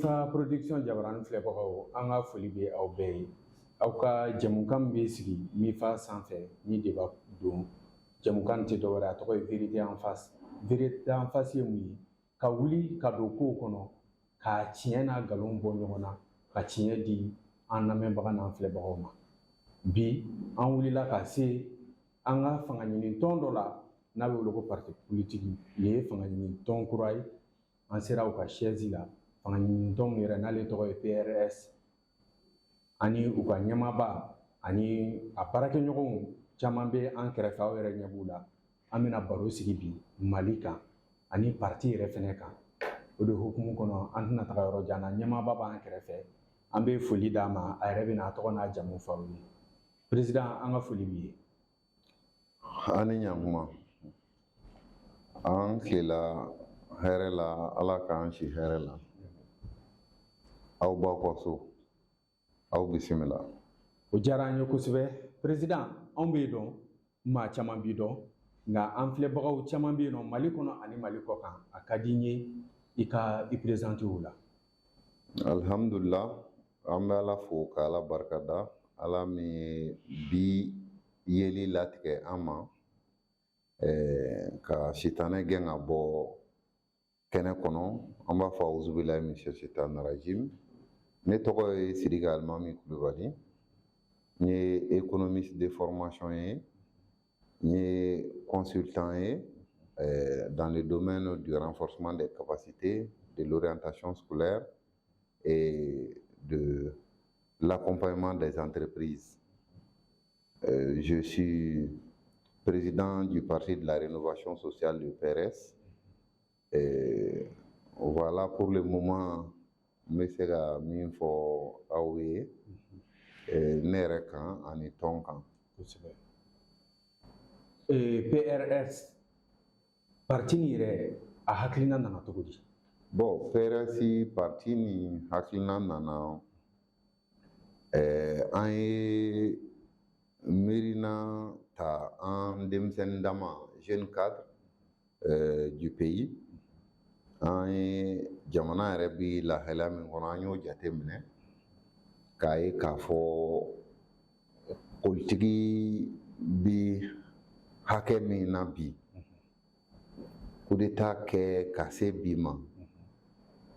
Mifa production jabaran filɛbagaw an ka foli bɛ aw bɛɛ ye aw ka jɛmukan bɛ sigi Mifa sanfɛ ni débat don jɛmukan tɛ dɔwɛrɛ a tɔgɔ ye vérité en face ye mun ye ka wuli ka don kow kɔnɔ ka tiɲɛ n'a nkalon bɔ ɲɔgɔn na ka tiɲɛ di an lamɛnbaga n'an filɛbagaw ma bi an wulila ka se an ka fanga ɲini tɔn dɔ la n'a bɛ wele ko parti politique nin ye fanga ɲini tɔn kura ye an sera u ka chaise la fanga ɲini tɔn yɛrɛ n'ale tɔgɔ ye PRS ani u ka ɲɛmaaba ani a baarakɛɲɔgɔnw caman bɛ an kɛrɛfɛ aw yɛrɛ ɲɛ b'u la an bɛna baro sigi bi Mali kan ani parti yɛrɛ fɛnɛ kan o de hukumu kɔnɔ an tɛna taga yɔrɔ jan na ɲɛmaaba b'an kɛrɛfɛ an bɛ foli d'a ma a yɛrɛ bɛna a tɔgɔ n'a jamu fɔ aw ye président an ka foli b'i ye. Ani ɲankuma an tilela hɛrɛ la Ala k'an si hɛrɛ la aw b'aw kɔ so aw bisimila. O diyara an ye kosɛbɛ président anw bɛ dɔn maa caman b'i dɔn nka an filɛbagaw caman bɛ yen nɔ Mali kɔnɔ ani Mali kɔ kan a ka di n ye i ka i présenter o la. Alhamdulillah an bɛ Ala fo ka Ala barikada Ala min ye bi yeli latigɛ an ma ka sitanɛ gɛn ka bɔ kɛnɛ kɔnɔ an b'a fɔ awuzubilahi min shetani rajim. Ne tɔgɔ ye Sidiki Alimami Kulibali n ye économiste de formation ye n ye consultant ye dans le domaine du renforcement des capacités, de l'orientation scolaire et de l'accompagnement des entreprises. Je suis président du Parti de la Rénovation Sociale du PRS. Et voilà pour le moment, n bɛ se ka min fɔ aw ye ne yɛrɛ kan ani tɔn kan. Kosɛbɛ. PRS parti nin yɛrɛ a hakilina nana cogo di? Bon, PRS parti nin hakilina nana an ye miirina ta an denmisɛnnin dama jeune cadre du pays an ye jamana yɛrɛ bi lahalaya min kɔnɔ an y'o jate minɛ k'a ye k'a fɔ politiki bi hakɛ min na bi coup d'état kɛ ka se bi ma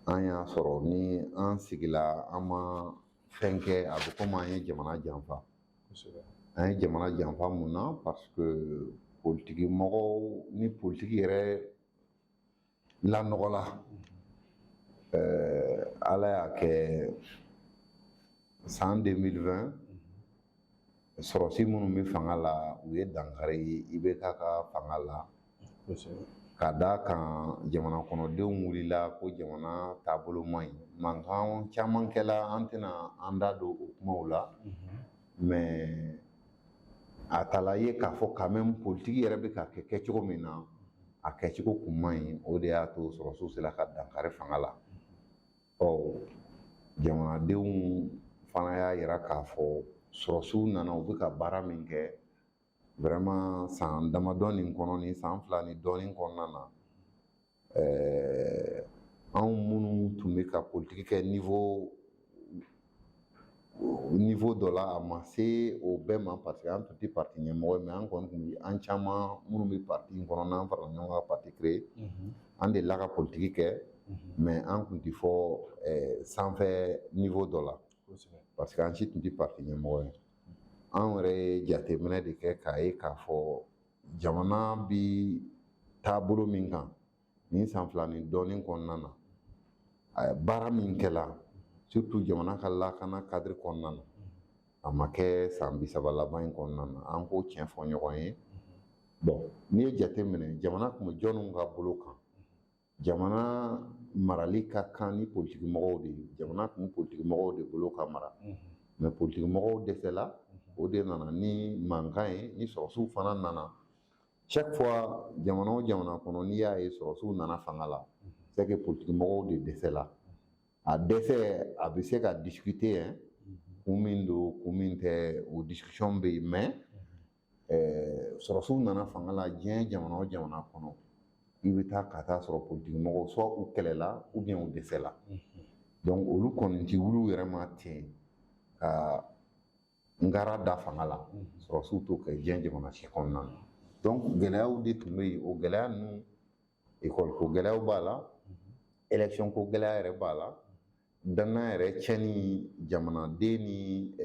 an y'a sɔrɔ ni an sigila an ma fɛn kɛ a bɛ komi an ye jamana janfa. An ye jamana janfa mun na parce que politiki mɔgɔw ni politiki yɛrɛ lanɔgɔla Ala y'a kɛ san 2020 sɔrɔsi minnu bɛ fanga la u ye dankari IBK ka fanga la ka d'a kan jamana kɔnɔdenw wulila ko jamana taabolo man ɲi mankan caman kɛla an tɛna an da don o kumaw la mais a tala ye k'a fɔ quand même politiki yɛrɛ bɛ ka kɛ cogo min na a kɛcogo kun man ɲi o de y'a to sɔrɔsiw sera ka dankari fanga la jamanadenw fana y'a yira k'a fɔ sɔrɔsiw nana u bɛ ka baara min kɛ vraiment san damadɔ nin kɔnɔ ni san 2 ni dɔɔnin kɔnɔna na anw minnu tun bɛ ka politiki kɛ niveau dɔ la a ma se o bɛɛ ma parce que an tun tɛ parti ɲɛmɔgɔ mais an kɔni tun bɛ an caman minnu bɛ parti in kɔnɔ n'an farala ɲɔgɔn kan parti créé an delila ka politiki kɛ mais an tun tɛ fɔ sanfɛ niveau dɔ la parce que an si tun tɛ parti ɲɛmɔgɔ ye an yɛrɛ ye jateminɛ de kɛ k'a ye k'a fɔ jamana bi taabolo min kan nin san 2 ni dɔɔnin kɔnɔna na baara min kɛla surtout jamana ka lakana cadre kɔnɔna na a ma kɛ san 30 laban in kɔnɔna na an k'o tiɲɛ fɔ ɲɔgɔn ye bon n'i ye jate minɛ jamana tun bɛ jɔnniw ka bolo kan jamana marali ka kan ni politiki mɔgɔw de ye jamana tun bɛ politiki mɔgɔw de bolo ka mara mais politiki mɔgɔw dɛsɛla o de nana ni mankan ye ni sɔrɔsiw fana nana chaque fois jamana o jamana kɔnɔ n'i y'a ye sɔrɔsiw nana fanga la c'est que politiki mɔgɔw de dɛsɛla a dɛsɛ a bɛ se ka discuter kun min don kun min tɛ o discussion bɛ yen mais sɔrɔsiw nana fanga la diɲɛ jamana o jamana kɔnɔ i bɛ taa ka taa sɔrɔ politiki mɔgɔw soit u kɛlɛla ou bien u dɛsɛla donc olu kɔni ti wulu yɛrɛ ma ten ka ngara da fanga la sɔrɔsiw t'o kɛ diɲɛ jamana si kɔnɔna na donc gɛlɛyaw de tun bɛ yen o gɛlɛya ninnu école ko gɛlɛyaw b'a la élection ko gɛlɛya yɛrɛ b'a la danaya yɛrɛ cɛnni jamanaden ni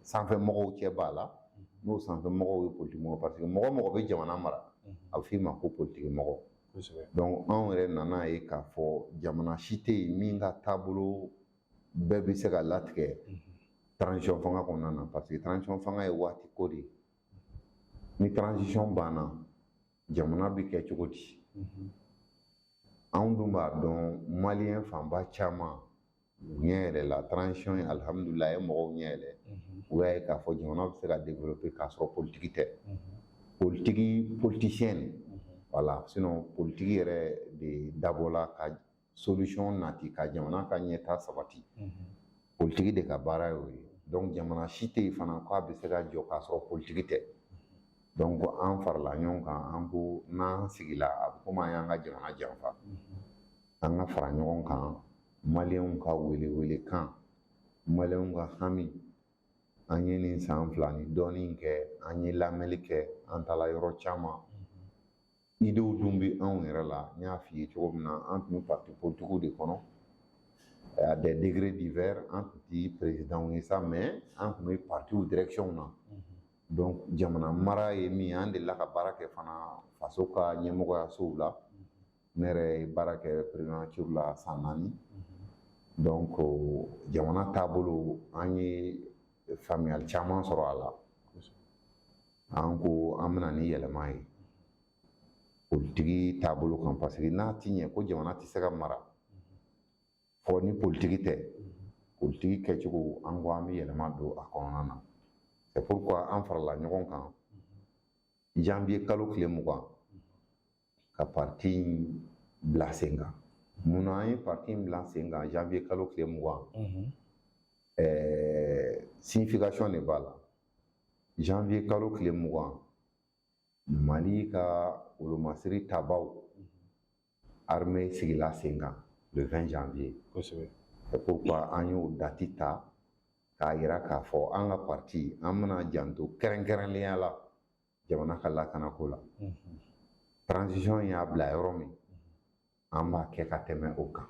sanfɛmɔgɔw cɛ b'a la n'o sanfɛmɔgɔw ye politikimɔgɔ parce que mɔgɔ mɔgɔ bɛ jamana mara a bɛ f'i ma ko politikimɔgɔ donc anw yɛrɛ nana ye k'a fɔ jamana si tɛ yen min ka taabolo bɛɛ bɛ se ka latigɛ transition fanga kɔnɔna na parce que transition fanga ye waati ko de ye ni transition banna jamana bɛ kɛ cogo di anw dun b'a dɔn maliyɛn fanba caman u ɲɛ yɛlɛla transition ye alihamudulila ye mɔgɔw ɲɛ yɛlɛ u y'a ye k'a fɔ jamana bɛ se ka développer k'a sɔrɔ politiki tɛ politicien voilà sinon politiki yɛrɛ de dabɔla ka solution nati ka jamana ka ɲɛta sabati politiki de ka baara y'o ye donc jamana si tɛ yen fana k'a bɛ se ka jɔ k'a sɔrɔ politiki tɛ donc an farala ɲɔgɔn kan an ko n'an sigila a bɛ komi an y'an ka jamana janfa an ka fara ɲɔgɔn kan maliyɛnw ka wele kan maliyɛnw ka hami an ye nin san 2 ni dɔɔnin kɛ an ye lamɛnni kɛ an taara yɔrɔ caman idew dun bɛ anw yɛrɛ la n y'a f'i ye cogo min na an tun bɛ parti politikiw de kɔnɔ à des degrés divers an tun tɛ présidents ye sa mais an tun bɛ partiw direction na donc jamana mara ye min ye an delila ka baara kɛ fana faso ka ɲɛmɔgɔyasow la ne yɛrɛ ye baara kɛ présidenture la san 4 donc jamana taabolo an ye faamuyali caman sɔrɔ a la an ko an bɛna ni yɛlɛma ye politiki taabolo kan parce que n'a ti ɲɛ ko jamana tɛ se ka mara fɔ ni politiki tɛ politiki kɛcogo an ko an bɛ yɛlɛma don a kɔnɔna na c'est pourquoi an farala ɲɔgɔn kan janvier kalo tile 20 ka parti in bila sen kan munna an ye parti in bila sen kan janvier kalo tile 20 signification de b'a la janvier kalo tile 20 Mali ka wolomasiri tabaw armée sigila sen kan le 20 janvier c'est pourquoi an y'o dati ta k'a yira k'a fɔ an ka parti an bɛna janto kɛrɛnkɛrɛnnenya la jamana ka lakanako la transition y'a bila yɔrɔ min an b'a kɛ ka tɛmɛ o kan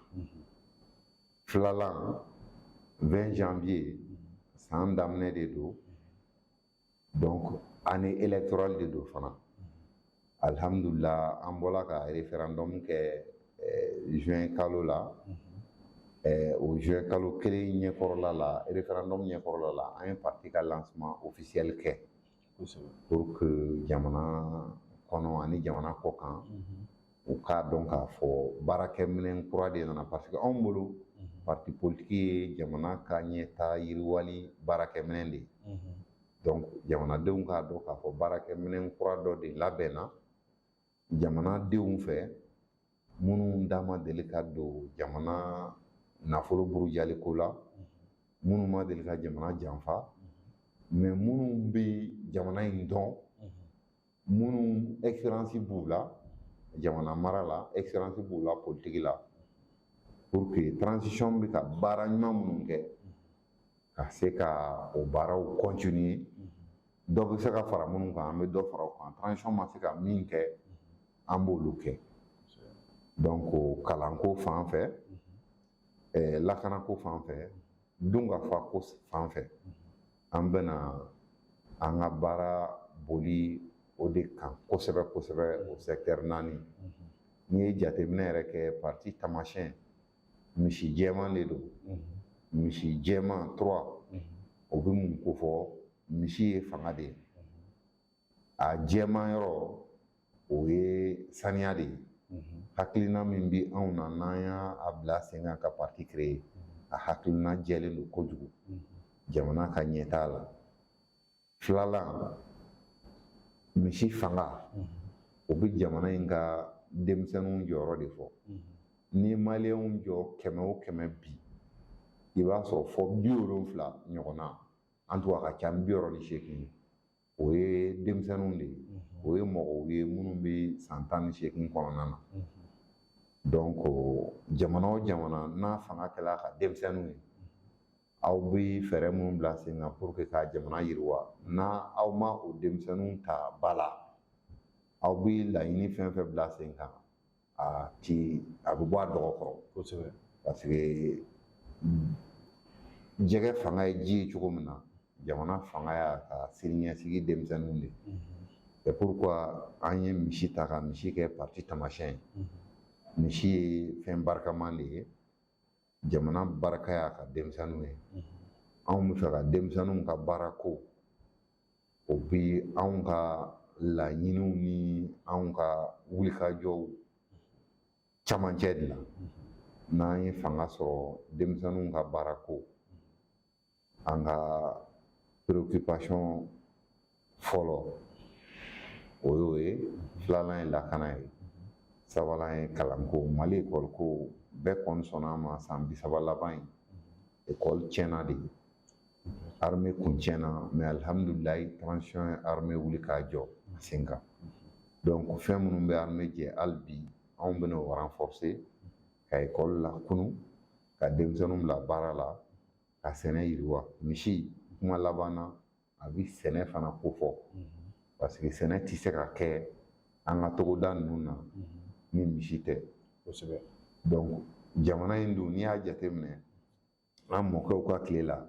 filalan 20 janvier san daminɛ de don donc année électorale de don fana alhamdulillah an bɔra ka référendum kɛ juin kalo la o juin kalo kelen ɲɛkɔrɔla la référendum ɲɛkɔrɔla la an ye parti ka lancement officiel kɛ pour que jamana kɔnɔ ani jamana kɔ kan u k'a dɔn k'a fɔ baarakɛminɛn kura de nana parce que anw bolo parti politiki ye jamana ka ɲɛtaa yiriwali baarakɛminɛn de ye donc jamanadenw k'a dɔn k'a fɔ baarakɛminɛn kura dɔ de labɛnna jamanadenw fɛ minnu da ma deli ka don jamana nafolo burujaliko la minnu ma deli ka jamana janfa mais minnu bɛ jamana in dɔn minnu expérience b'u la jamana mara la expérience b'u la politiki la pour que transition bɛ ka baara ɲuman minnu kɛ ka se ka o baaraw continuer dɔ bɛ se ka fara minnu kan an bɛ dɔ fara o kan transition ma se ka min kɛ an b'olu kɛ donc kalanko fan fɛ lakanako fan fɛ dungafako fan fɛ an bɛna an ka baara boli o de kan kosɛbɛ kosɛbɛ o secteur 4 n'i ye jateminɛ yɛrɛ kɛ parti tamasiyɛn misi jɛman de don misi jɛman 3 o bɛ mun ko fɔ misi ye fanga de ye a jɛman yɔrɔ o ye saniya de ye hakilina min bɛ anw na n'an y'a bila sen kan ka parti créer a hakilina jɛlen don kojugu jamana ka ɲɛ t'a la filalan misi fanga o bɛ jamana in ka denmisɛnninw jɔyɔrɔ de fɔ ni maliyɛnw jɔ 100 o 100 bi i b'a sɔrɔ fɔ 70 ɲɔgɔnna an tun a ka ca 68 o ye denmisɛnninw de ye o ye mɔgɔw ye minnu bɛ san 18 kɔnɔna na donc jamana o jamana n'a fanga kɛla ka denmisɛnninw ye aw bɛ fɛɛrɛ minnu bila sen kan pour que ka jamana yiriwa n'a aw ma o denmisɛnninw ta ba la aw bɛ laɲini fɛn fɛn bila sen kan a bɛ bɔ a dɔgɔ kɔrɔ kosɛbɛ parce que jɛgɛ fanga ye ji ye cogo min na jamana fanga y'a ka siniɲɛsigi denmisɛnninw de c'est pourquoi an ye misi ta ka misi kɛ parti taamasiyɛn ye misi ye fɛn barikaman de ye jamana barika y'a ka denmisɛnninw ye anw bɛ fɛ ka denmisɛnninw ka baara ko o bi anw ka laɲiniw ni anw ka wulikajɔw camancɛ de la n'an ye fanga sɔrɔ denmisɛnninw ka baara ko an ka préoccupation fɔlɔ o y'o ye filanan ye lakana ye sabanan ye kalanko mali ekɔli ko bɛɛ kɔni sɔnna a ma san 30 laban in ekɔli tiɲɛna de armée kun tiɲɛna mais alhamdulilayi transition ye armée wuli k'a jɔ sen kan donc fɛn minnu bɛ armée jɛ hali bi anw bɛ n'o renforcer ka ekɔli lakunu ka denmisɛnninw bila baara la ka sɛnɛ yiriwa misi kuma laban na a bɛ sɛnɛ fana ko fɔ parce que sɛnɛ tɛ se ka kɛ an ka togoda ninnu na ni misi tɛ kosɛbɛ donc jamana in dun n'i y'a jateminɛ an mɔkɛw ka tile la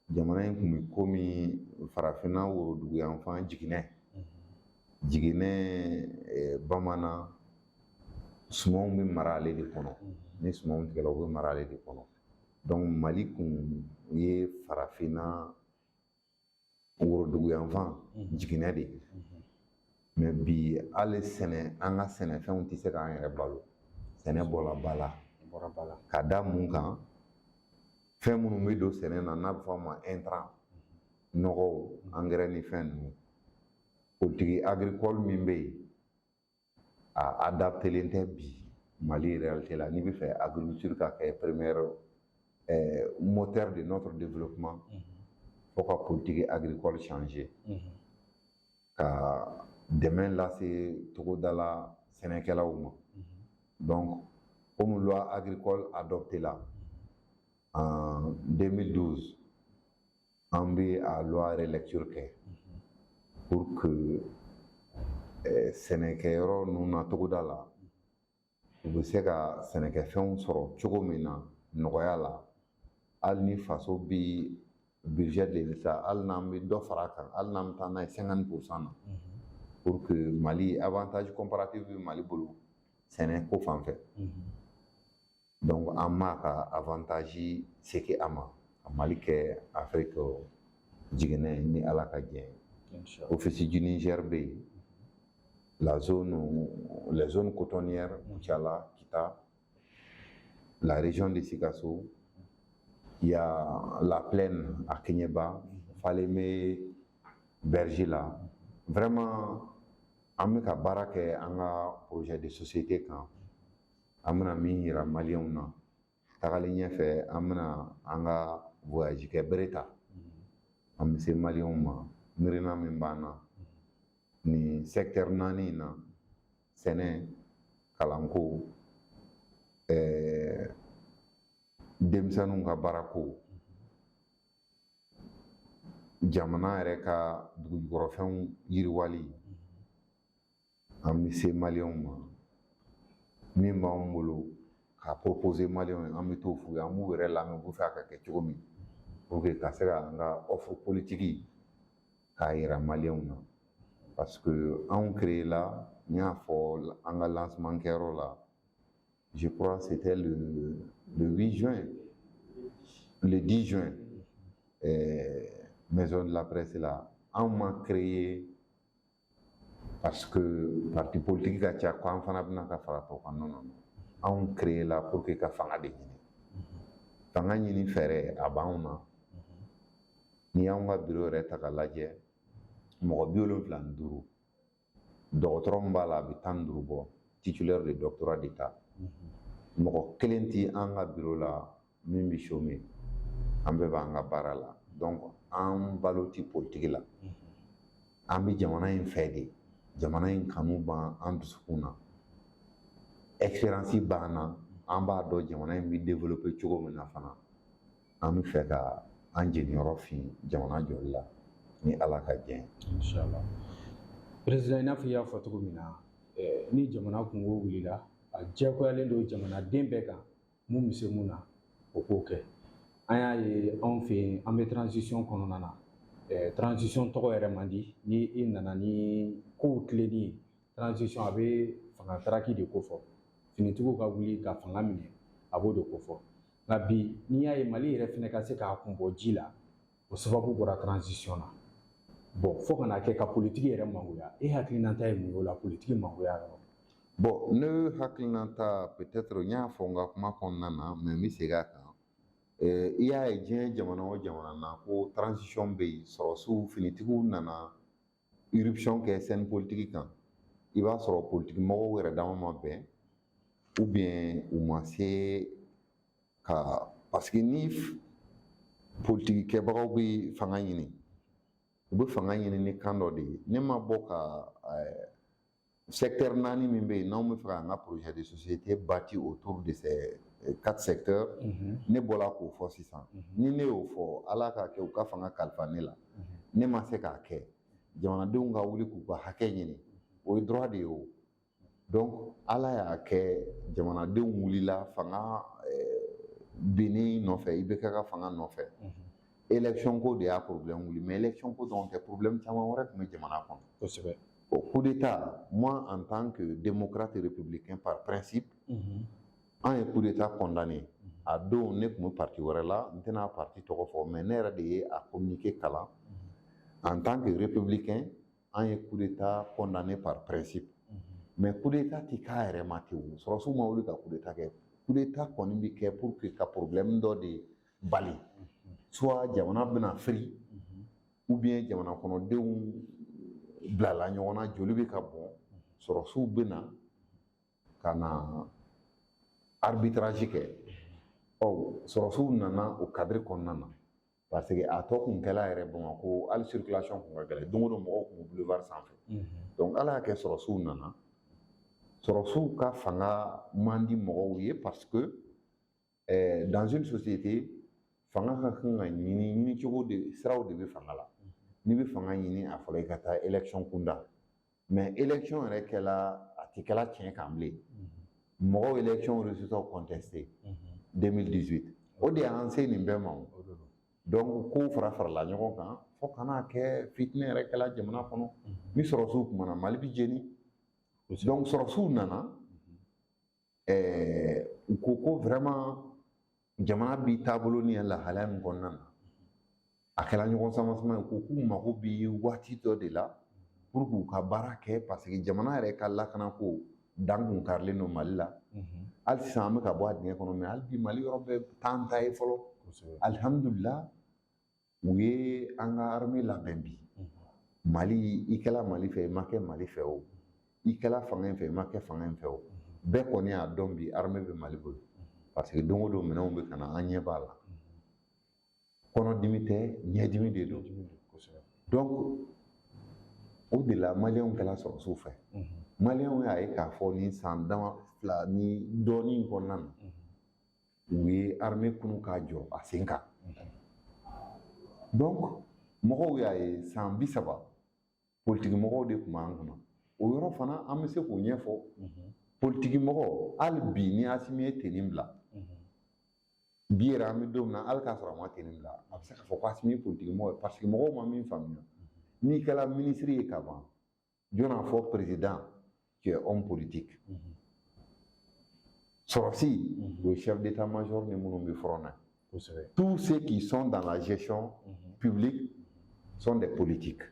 jamana in tun bɛ komi farafinna worodugu yanfan jiginɛ bamanan sumanw bɛ mara ale de kɔnɔ ni sumanw tigɛla u bɛ mara ale de kɔnɔ donc mali kun ye farafinna worodugu yanfan jiginɛ de ye mais bi hali sɛnɛ an ka sɛnɛfɛnw tɛ se k'an yɛrɛ balo sɛnɛ bɔra ba la ka da mun kan fɛn minnu bɛ don sɛnɛ na n'a bɛ fɔ a ma intrant nɔgɔw angɛrɛ ni fɛn ninnu politiki agricole min bɛ yen a adaptelen tɛ bi mali réalité la n'i bɛ fɛ agriculture ka kɛ première moteur de notre développement fo ka politiki agricole changer ka dɛmɛ lase togodala sɛnɛkɛlaw ma donc comme loi agricole adoptée la en 2012 an bɛ a loi relecture kɛ pour que sɛnɛkɛyɔrɔ ninnu na togoda la u bɛ se ka sɛnɛkɛfɛnw sɔrɔ cogo min na nɔgɔya la hali ni faso bɛ budget de l'État hali n'an bɛ dɔ fara a kan hali n'an bɛ taa n'a ye 50% na pour que mali avantage comparatif bɛ mali bolo sɛnɛ ko fan fɛ donc an m'a ka avantage segin a ma ka mali kɛ afiriki jiginɛ ni ala ka jɛ ye office du Niger bɛ yen les zones cotonnières Muchala, Kita, la région de Sikasso, il y a la plaine à Kenyeba, Falémé, Berger là. Vraiment, an bɛ ka baara kɛ an ka projet de société kan an bɛna min yira maliyɛnw na tagalen ɲɛfɛ an bɛna an ka voyage kɛ bere ta an bɛ se maliyɛnw ma miirina min b'an na ni secteur 4 in na sɛnɛ kalanko denmisɛnninw ka baarako jamana yɛrɛ ka dugujukɔrɔfɛnw yiriwali an bɛ se maliyɛnw ma min b'anw bolo ka proposer maliyɛnw ye an bɛ t'o f'u ye an b'u yɛrɛ lamɛn u bɛ fɛ a ka kɛ cogo min pour que ka se ka an ka offre politique k'a yira maliyɛnw na parce que anw créé la n y'a fɔ an ka lancement kɛyɔrɔ la je crois c'était le 8 juin le 10 juin maison de la presse la anw ma créé parce que parti politique ka ca ko an fana bɛna ka fara tɔ kan non non anw créé la pour que ka fanga de ɲini fanga ɲini fɛɛrɛ a b'anw na n'i y'anw ka bureau yɛrɛ ta k'a lajɛ mɔgɔ 75 dɔgɔtɔrɔ min b'a la a bɛ 15 bɔ titulaire de doctorat d'état mɔgɔ kelen tɛ an ka bureau la min bɛ chômer an bɛɛ b'an ka baara la donc an balo tɛ politique la an bɛ jamana in fɛ de jamana in kanu b'an dusukun na expérience banna an b'a dɔn jamana in bɛ développer cogo min na fana an bɛ fɛ ka an jeniyɔrɔ fin jamana jɔli la ni ala ka jɛn inshallah président i n'a fɔ i y'a fɔ cogo min na ni jamana kungo wulila a diyagoyalen don jamanaden bɛɛ kan mun bɛ se mun na o k'o kɛ an y'a ye anw fɛ yen an bɛ transition kɔnɔna na transition tɔgɔ yɛrɛ man di ni i nana ni kow tilenni ye transition a bɛ fanga taraki de ko fɔ finitigiw ka wuli ka fanga minɛ a b'o de ko fɔ nka bi n'i y'a ye mali yɛrɛ fɛnɛ ka se k'a kun bɔ ji la o sababu bɔra transition na bon fo ka n'a kɛ ka politiki yɛrɛ mangoya e hakilinata ye mun ye o la politiki mangoya yɔrɔ bon ne hakilinata peut-être n y'a fɔ n ka kuma kɔnɔna na mais n bɛ segin a kan i y'a ye diɲɛ jamana o jamana na ko transition bɛ yen sɔrɔsiw finitigiw nana irruption kɛ scène politique kan i b'a sɔrɔ politiki mɔgɔw yɛrɛ dama ma bɛn ou bien u ma se ka parce que ni politiki kɛbagaw bɛ fanga ɲini u bɛ fanga ɲini ni kan dɔ de ye ne ma bɔ ka secteur naani min bɛ yen n'anw bɛ fɛ k'an ka projet de société bâti autour de ces 4 secteurs ne bɔra k'o fɔ sisan ni ne y'o fɔ ala k'a kɛ u ka fanga kalifa ne la ne ma se k'a kɛ jamanadenw ka wuli k'u ka hakɛ ɲini o ye droit de ye o donc ala y'a kɛ jamanadenw wulila fanga binni nɔfɛ i bɛ kɛ ka fanga nɔfɛ élection ko de y'a problème wuli mais élection ko dɔrɔn tɛ problème caman wɛrɛ tun bɛ jamana kɔnɔ kosɛbɛ au coup d'état moi en tant que démocrate et républicain par principe an ye coup d'état condamné a don ne tun bɛ parti wɛrɛ la n tɛna parti tɔgɔ fɔ mais ne yɛrɛ de ye a communiqué kalan en tant que républicain an ye coup d'état condamné par principe mais coup d'état tɛ k'a yɛrɛ ma ten o sɔrɔsiw ma wuli ka coup d'état kɛ coup d'état kɔni bɛ kɛ pour que ka problème dɔ de bali soit jamana bɛna firi ou bien jamana kɔnɔdenw bilala ɲɔgɔn na joli bɛ ka bɔn sɔrɔsiw bɛna ka na arbitrage kɛ sɔrɔsiw nana o cadre kɔnɔna na parce que a tɔ kun kɛla yɛrɛ Bamakɔ hali circulation kun ka gɛlɛn don o don mɔgɔw kun bɛ boulevard sanfɛ donc ala y'a kɛ sɔrɔsiw nana sɔrɔsiw ka fanga man di mɔgɔw ye parce que dans une société fanga ka kan ka ɲini cogo de siraw de bɛ fanga la n'i bɛ fanga ɲini a fɔra i ka taa élection kunda mais élection yɛrɛ kɛla a tɛ kɛla tiɲɛ kan bilen mɔgɔw élection résultat contesté 2018 o de y'an se nin bɛɛ ma o donc kow fara-farala ɲɔgɔn kan fo kana kɛ fitinɛ yɛrɛ kɛla jamana kɔnɔ ni sɔrɔsiw kumana mali bɛ jeni donc sɔrɔsiw nana u ko vraiment jamana b'i taabolo ni lahalaya min kɔnɔna na a kɛla ɲɔgɔn sama ye ko k'u mago bɛ waati dɔ de la pour k'u ka baara kɛ parce que jamana yɛrɛ ka lakanako dan kun karilen don mali la hali sisan an bɛ ka bɔ a dingɛ kɔnɔ mais hali bi mali yɔrɔ bɛɛ t'an ta ye fɔlɔ alihamudulila u ye an ka armée labɛn bi mali i kɛla mali fɛ i ma kɛ mali fɛ o i kɛla fanga in fɛ i ma kɛ fanga in fɛ o bɛɛ kɔni y'a dɔn bi armée bɛ mali bolo parce que don o don minɛnw bɛ ka na an ɲɛ b'a la kɔnɔdimi tɛ ɲɛdimi de don donc o de la maliyɛnw kɛla sɔrɔsiw fɛ maliyɛnw y'a ye k'a fɔ ni san dama fila ni dɔɔnin in kɔnɔna na u ye armée kunu k'a jɔ a sen kan donc mɔgɔw y'a ye san 30 politiki mɔgɔw de tun b'an kunna o yɔrɔ fana an bɛ se k'o ɲɛfɔ politiki mɔgɔ hali bi ni Asimi ye tennin bila bi yɛrɛ an bɛ don min na hali k'a sɔrɔ a ma tennin bila a bɛ se k'a fɔ ko Asimi ye politiki mɔgɔ ye parce que mɔgɔw ma min faamuya n'i kɛla ministre ye ka ban jɔn fɔ président qui est homme politique sɔrɔsi le chef d'état-major ni minnu bɛ front na tous ceux qui sont dans la gestion publique sont des politiques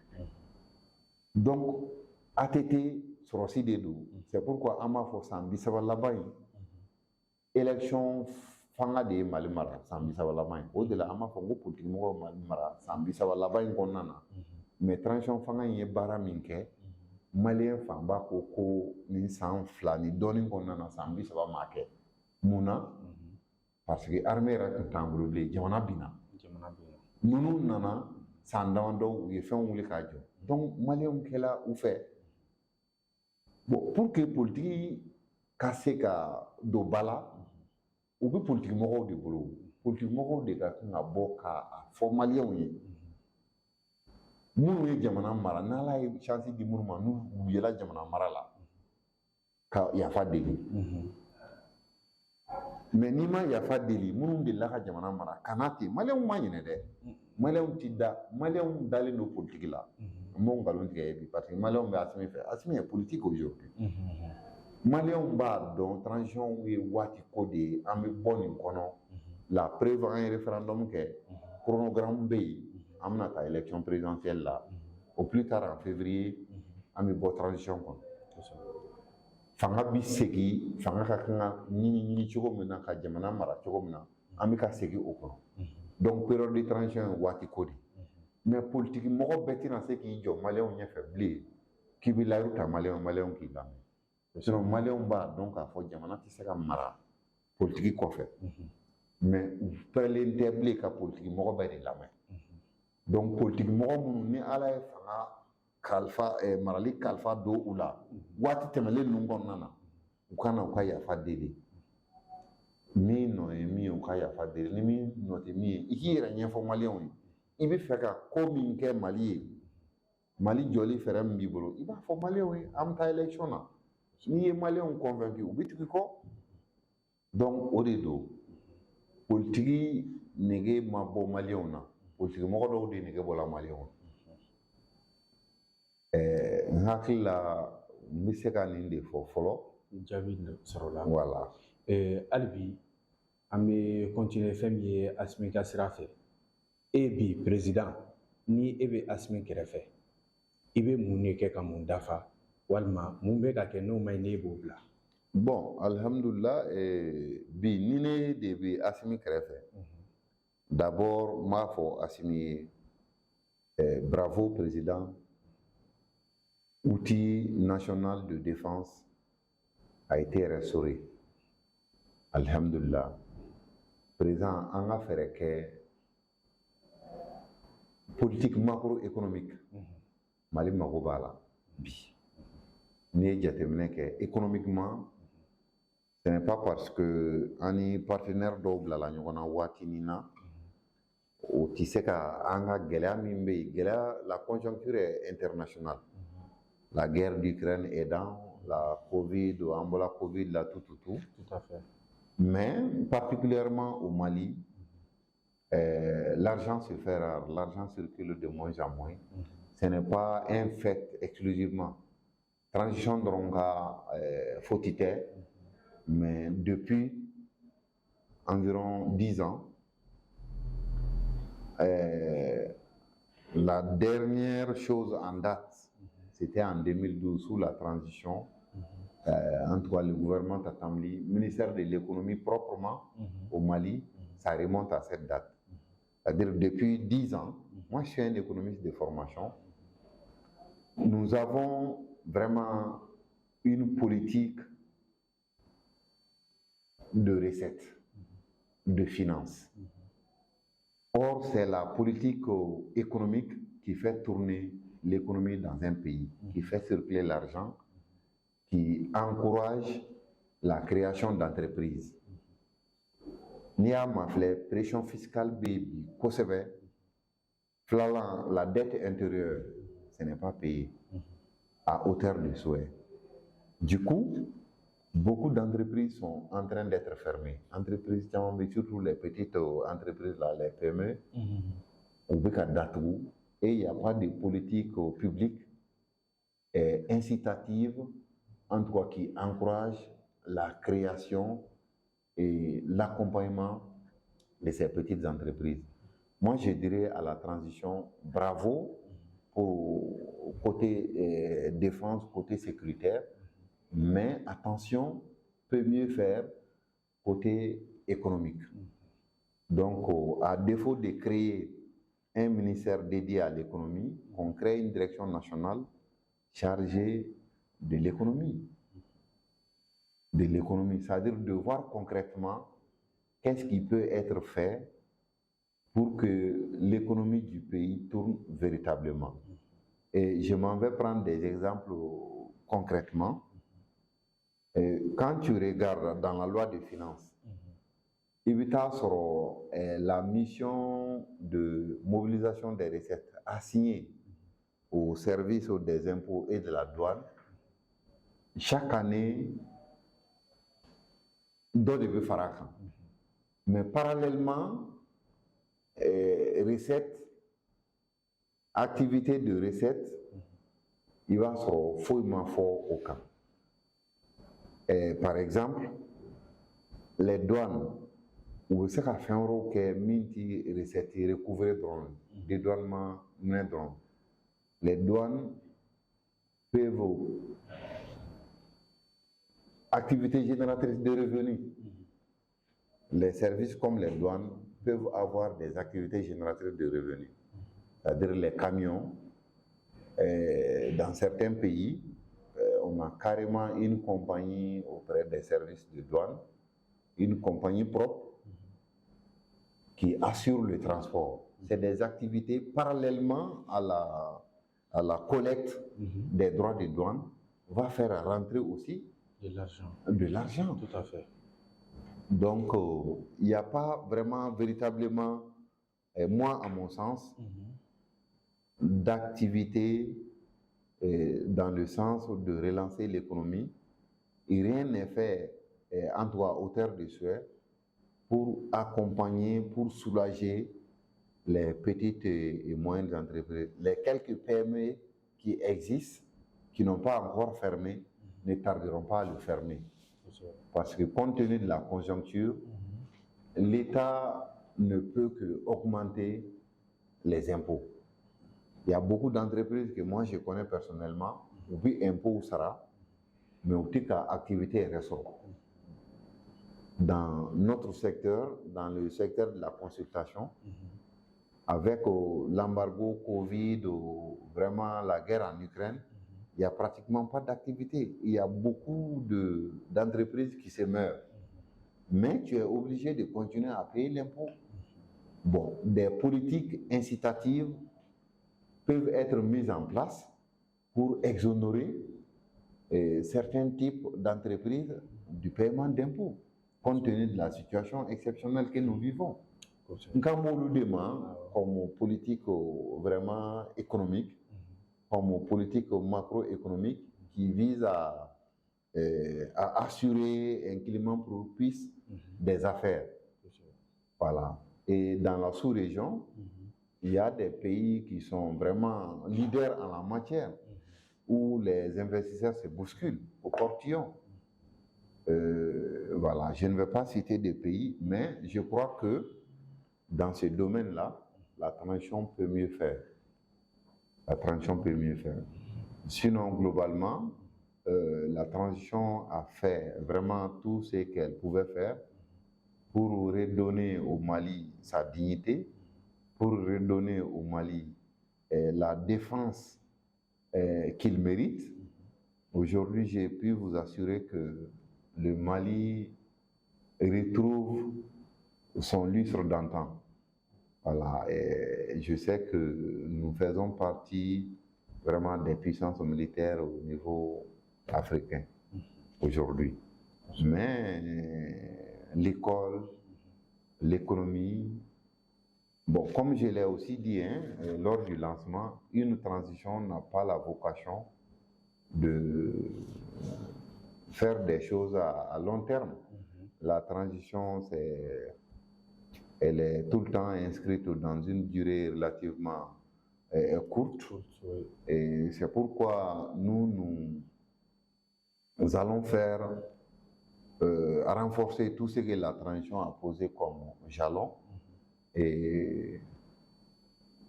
donc ATT sɔrɔsi de don c'est pourquoi an b'a fɔ san 30 laban in élection fanga de ye mali mara san 30 laban in o de la an b'a fɔ ko politiki mɔgɔw mali mara san 30 laban in kɔnɔna na mais transition fanga in ye baara min kɛ maliyɛn fanba ko nin san 2 ni dɔɔnin kɔnɔna na san 30 m'a kɛ mun na parce que armée yɛrɛ tun t'an bolo bilen jamana binna ninnu nana san damadɔ u ye fɛnw wuli k'a jɔ donc maliyɛnw kɛla u fɛ bon pour que politiki ka se ka don ba la u bɛ politikimɔgɔw de bolo politikimɔgɔw de ka kan ka bɔ k'a fɔ maliyɛnw ye minnu ye jamana mara n'ala ye chance di minnu ma n'u yela jamana mara la ka yafa deli mais n'i ma yafa deli minnu delila ka jamana mara kana ten maliyɛnw ma ɲinɛ dɛ maliyɛnw ti da maliyɛnw dalen don politique la n b'o nkalon tigɛ ye bi parce que maliyɛnw bɛ Asimi fɛ Asimi est politique aujourd'hui maliyɛnw b'a dɔn transition ye waati ko de ye an bɛ bɔ nin kɔnɔ la preuve an ye référendum kɛ chronogramme bɛ yen an bɛna taa élection présidentielle la au plus tard en février an bɛ bɔ transition kɔnɔ fanga bi segin fanga ka kan ka ɲini cogo min na ka jamana mara cogo min na an bɛ ka segin o kɔnɔ donc période de transition ye waati ko de mais politique mɔgɔ bɛɛ tɛna se k'i jɔ maliyɛnw ɲɛfɛ bilen k'i bɛ layiru ta maliyɛnw k'i lamɛn sinon maliyɛnw b'a dɔn k'a fɔ jamana tɛ se ka mara politique kɔfɛ mais u pɛrɛnlen tɛ bilen ka politique mɔgɔ bɛɛ de lamɛn donc politique mɔgɔ minnu ni ala ye fanga kalifa marali kalifa don u la waati tɛmɛlen ninnu kɔnɔna na u ka na u ka yafa deli min nɔ ye min ye u ka yafa deli ni min nɔ tɛ min ye i k'i yɛrɛ ɲɛfɔ maliyɛnw ye i bɛ fɛ ka ko min kɛ mali ye mali jɔli fɛɛrɛ min b'i bolo i b'a fɔ maliyɛnw ye an bɛ taa élection na n'i ye maliyɛnw convaincu u bɛ tugu i kɔ donc o de don politiki nege ma bɔ maliyɛnw na politiki mɔgɔ dɔw de nege bɔra maliyɛnw na n hakili la n bɛ se ka nin de fɔ fɔlɔ jaabi sɔrɔla voilà hali bi an bɛ continuer fɛn min ye Asimi ka sira fɛ e bi président ni e bɛ Asimi kɛrɛfɛ i bɛ mun de kɛ ka mun dafa walima mun bɛ ka kɛ n'o ma ɲi n'e b'o bila bon alhamdulillah bi ni ne de bɛ Asimi kɛrɛfɛ d'abord n b'a fɔ Asimi ye bravo président outil national de défense a été restauré alhamdulillah président an ka fɛɛrɛ kɛ politique macroéconomique Mali mago b'a la bi n'i ye jateminɛ kɛ économiquement ce n'est pas parce que an ni partenaire dɔw bilala ɲɔgɔn na waatinin na o tɛ se ka an ka gɛlɛya min bɛ yen gɛlɛya la conjoncture est internationale la guerre d'Ukraine aidant la Covid an bɔra Covid la tout à fait mais particulièrement au Mali l'argent se fait rare l'argent circule de moins en moins ce n'est pas un fait exclusivement transition dɔrɔn ka faute tɛ mais depuis environ 10 ans la dernière chose en date c'était en 2012 sous la transition en tout cas le gouvernement Tatamli ministère de l'économie proprement au Mali ça remonte à cette date c'est-à-dire depuis 10 ans moi je suis un économiste de formation nous avons vraiment une politique de recettes, de finances. Or, c'est la politique économique qui fait tourner l'économie dans un pays, qui fait circuler l'argent, qui encourage la création d'entreprises. N'i y'a mafilɛ pression fiscale bɛ yen bi kosɛbɛ filanan la dette intérieure ce n'est pas payé à hauteur de souhait. Du coup, beaucoup d'entreprises sont en train d'être fermées. Entreprises, surtout les petites entreprises, là, les PME, au Bekadatou, et il n'y a pas de politique publique incitative, en tout cas qui encourage la création et l'accompagnement de ces petites entreprises. Moi, je dirais à la transition, bravo pour côté défense, côté sécuritaire, mais attention, peut mieux faire côté économique. Donc, à défaut de créer un ministère dédié à l'économie, on crée une direction nationale chargée de l'économie. C'est-à-dire de voir concrètement qu'est-ce qui peut être fait pour que l'économie du pays tourne véritablement. Et je m'en vais prendre des exemples concrètement. Quand tu regardes dans la loi des finances, il y a sur la mission de mobilisation des recettes assignée au service des impôts et de la douane. Chaque année, d'autres faraka. Mais parallèlement, recettes, activités de recettes, il va sur fouillement fort au camp. Par exemple, les douanes, où c'est qu'à faire un rôle que minti recettes recouvrées dans dédouanement dans les douanes peuvent activités génératrices de revenus. Les services comme les douanes peuvent avoir des activités génératrices de revenus. C'est-à-dire les camions, dans certains pays, on a carrément une compagnie auprès des services de douane, une compagnie propre qui assure le transport. C'est des activités parallèlement à la collecte des droits de douane, va faire rentrer aussi de l'argent. De l'argent. Tout à fait. Donc, il n'y a pas vraiment, véritablement, moi, à mon sens, d'activité dans le sens de relancer l'économie. Et rien n'est fait, en tout cas, à hauteur de souhait, pour accompagner, pour soulager les petites et moyennes entreprises. Les quelques PME qui existent, qui n'ont pas encore fermé, ne tarderont pas à le fermer. Parce que compte tenu de la conjoncture, l'État ne peut qu'augmenter les impôts. Il y a beaucoup d'entreprises que moi je connais personnellement, oui, impôts sera, mais aussi activité ressort. Dans notre secteur, dans le secteur de la consultation, avec l'embargo Covid ou vraiment la guerre en Ukraine, il n'y a pratiquement pas d'activité. Il y a beaucoup d'entreprises qui se meurent. Mais tu es obligé de continuer à payer l'impôt. Bon, des politiques incitatives peuvent être mises en place pour exonérer certains types d'entreprises du paiement d'impôts, compte tenu de la situation exceptionnelle que nous vivons. Quand on nous demande, comme politique vraiment économique, comme politique macroéconomique qui vise à assurer un climat propice des affaires. Voilà. Et dans la sous-région, il y a des pays qui sont vraiment leaders en la matière, où les investisseurs se bousculent au portillon. Voilà, je ne vais pas citer des pays, mais je crois que dans ce domaine-là, la transition peut mieux faire. La transition peut mieux faire. Sinon, globalement, la transition a fait vraiment tout ce qu'elle pouvait faire pour redonner au Mali sa dignité, pour redonner au Mali la défense qu'il mérite. Aujourd'hui, j'ai pu vous assurer que le Mali retrouve son lustre d'antan. Voilà, et je sais que nous faisons partie vraiment des puissances militaires au niveau africain aujourd'hui. Mais l'école, l'économie, bon, comme je l'ai aussi dit lors du lancement, une transition n'a pas la vocation de faire des choses à long terme. La transition, elle est tout le temps inscrite dans une durée relativement courte. Oui. Et c'est pourquoi nous allons faire renforcer tout ce que la transition a posé comme jalon et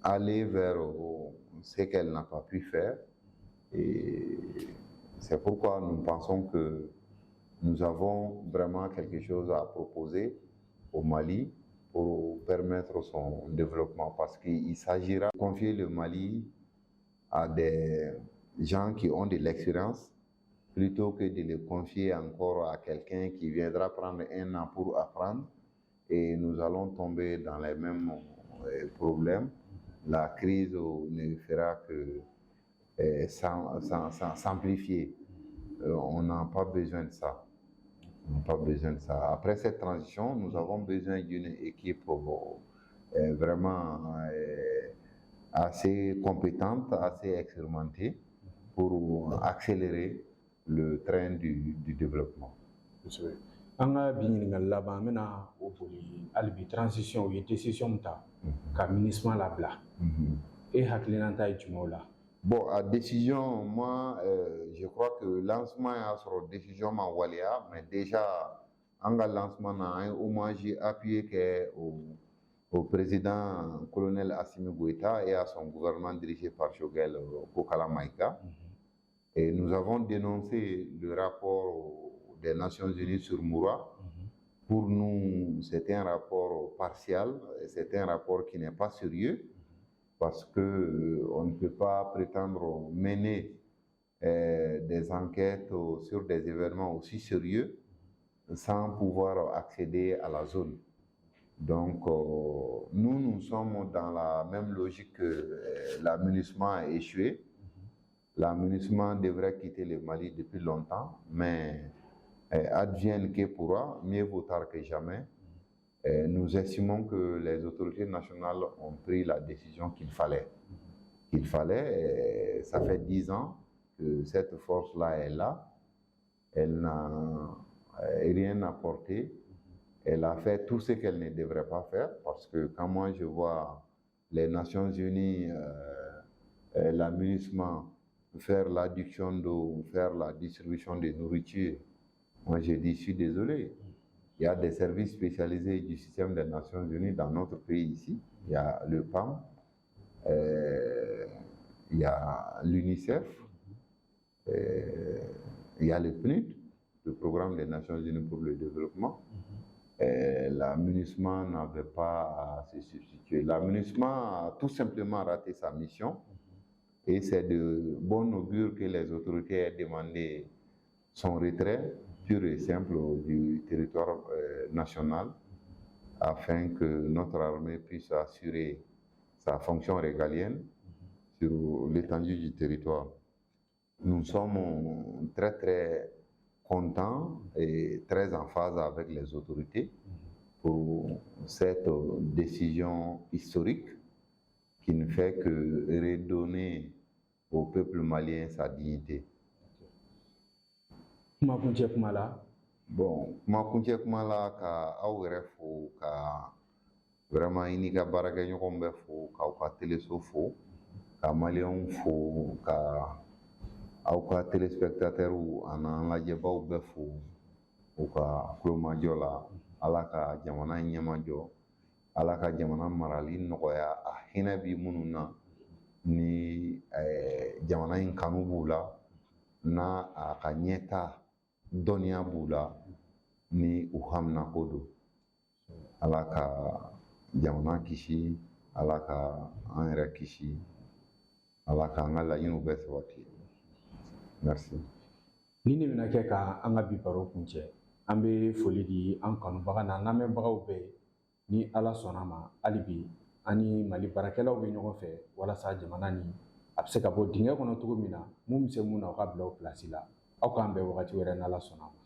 aller vers ce qu'elle n'a pas pu faire. Et c'est pourquoi nous pensons que nous avons vraiment quelque chose à proposer au Mali pour permettre son développement, parce qu'il s'agira de confier le Mali à des gens qui ont de l'expérience plutôt que de le confier encore à quelqu'un qui viendra prendre un an pour apprendre, et nous allons tomber dans les mêmes problèmes. La crise ne fera que s'amplifier. on n'a pas besoin de ça. On n'a pas besoin de ça. Après cette transition, nous avons besoin d'une équipe vraiment assez compétente, assez expérimentée pour accélérer le train du développement. An ka bi ɲininkali laban an bɛna o boli hali bi transition u ye décision min ta ka MINUSMA labila e hakilinata ye jumɛn o la? Bon, à décision, moi, je crois que le lancement a sur décision ma waliya, mais déjà, en lancement, on a un hommage appuyé au président colonel Assimi Goïta et à son gouvernement dirigé par Choguel Kokala Maïga. Et nous avons dénoncé le rapport des Nations Unies sur Moura. Pour nous, c'était un rapport partial, c'est un rapport qui n'est pas sérieux, parce qu'on ne peut pas prétendre mener des enquêtes sur des événements aussi sérieux sans pouvoir accéder à la zone. Donc, nous sommes dans la même logique que la MINUSMA a échoué. La MINUSMA devrait quitter le Mali depuis longtemps, mais advienne que pourra, mieux vaut tard que jamais. Nous estimons que les autorités nationales ont pris la décision qu'il fallait. Ça fait 10 ans que cette force-là est là. Elle n'a rien apporté. Elle a fait tout ce qu'elle ne devrait pas faire, parce que quand moi je vois les Nations Unies, la MINUSMA faire l'adduction d'eau, faire la distribution de nourriture, moi je dis je suis désolé. Il y a des services spécialisés du système des Nations Unies dans notre pays ici. Il y a le PAM, il y a l'UNICEF, il y a le PNUD, le Programme des Nations Unies pour le développement. La MINUSMA n'avait pas à se substituer. La MINUSMA a tout simplement raté sa mission, et c'est de bon augure que les autorités aient demandé son retrait pur et simple du territoire national, afin que notre armée puisse assurer sa fonction régalienne sur l'étendue du territoire. Nous sommes très contents et très en phase avec les autorités pour cette décision historique qui ne fait que redonner au peuple malien sa dignité. Kuma kuncɛ kuma la. Bon, kuma kuncɛ kuma la ka aw yɛrɛ fo, ka vraiment i n'i ka baarakɛɲɔgɔnw bɛ fo, k'aw ka teleso fo, ka maliyɛnw fo, ka aw ka téléspectateurs an'an lajɛbaw bɛ fo u ka kulomajɔ la. Ala ka jamana ɲɛmajɔ, Ala ka jamana marali nɔgɔya, a hinɛ bi minnu na, ni jamana in kanu b'u la, n'a a ka ɲɛta dɔnniya b'u la, ni u haminako don. Ala ka jamana kisi, Ala ka an yɛrɛ kisi, Ala ka an ka laɲiniw bɛɛ sabati. Merci. Ni ne bɛna kɛ ka an ka bi baro kuncɛ, an bɛ foli di an kanubaga n'an lamɛnbagaw bɛɛ ye. Ni Ala sɔnna ma, hali bi an ni Mali baarakɛlaw bɛ ɲɔgɔn fɛ, walasa jamana ni a bɛ se ka bɔ dingɛ kɔnɔ cogo min na, mun bɛ se mun na o ka bila o pilasi la. Aw k'an bɛn wagati wɛrɛ n'Ala sɔnna ma.